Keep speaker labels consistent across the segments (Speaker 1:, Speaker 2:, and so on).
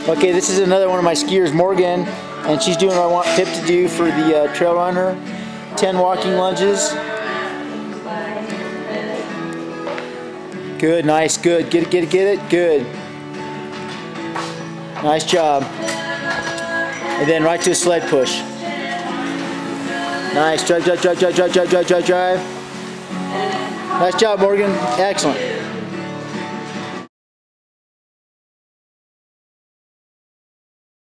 Speaker 1: Okay, this is another one of my skiers, Morgan, and she's doing what I want Pip to do for the trail runner. 10 walking lunges. Good, nice, good. Get it, good. Nice job. And then right to a sled push. Nice, drive. Nice job, Morgan. Excellent.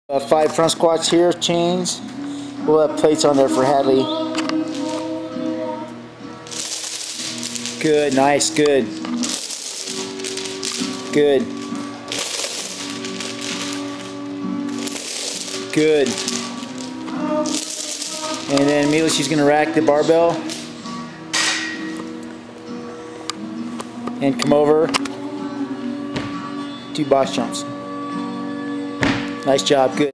Speaker 1: 5 front squats here, chains. We'll have plates on there for Hadley. Good, nice, good. Good. Good. And then immediately she's going to rack the barbell. And come over. 2 box jumps. Nice job, good.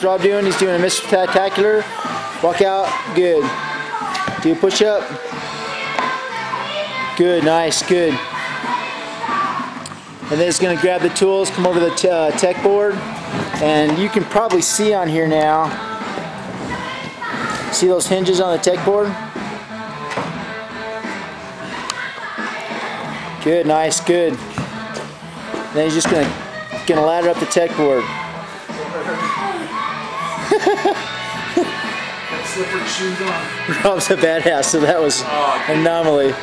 Speaker 1: Rob doing? He's doing a Mr. Spectacular. Walk out, good. Do a push up. Good, nice, good. And then it's going to grab the tools, come over to the tech board, and you can probably see on here now. See those hinges on the tech board? Good, nice, good. And then he's just gonna ladder up the tech board.
Speaker 2: Slippery shoes on.
Speaker 1: Rob's a badass, so that was an anomaly.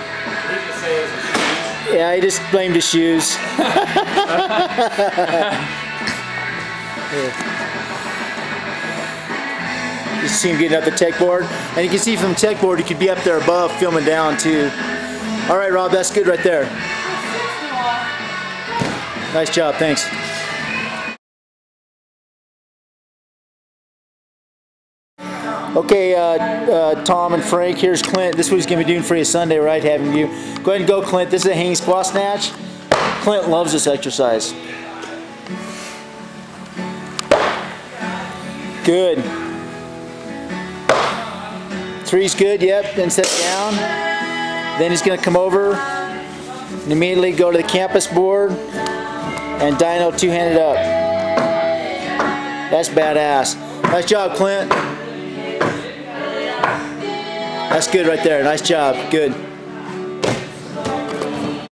Speaker 1: Yeah, he just blamed his shoes. You see him getting up the tech board, and you can see from the tech board, you could be up there above filming down too. All right, Rob, that's good right there. Nice job, thanks. Okay, Tom and Frank, here's Clint. This is what he's going to be doing for you Sunday, right? Having you. Go ahead and go, Clint. This is a hanging squat snatch. Clint loves this exercise. Good. 3's good, yep. Then set down. Then he's going to come over and immediately go to the campus board and dyno 2-handed up. That's badass. Nice job, Clint. That's good right there. Nice job. Good.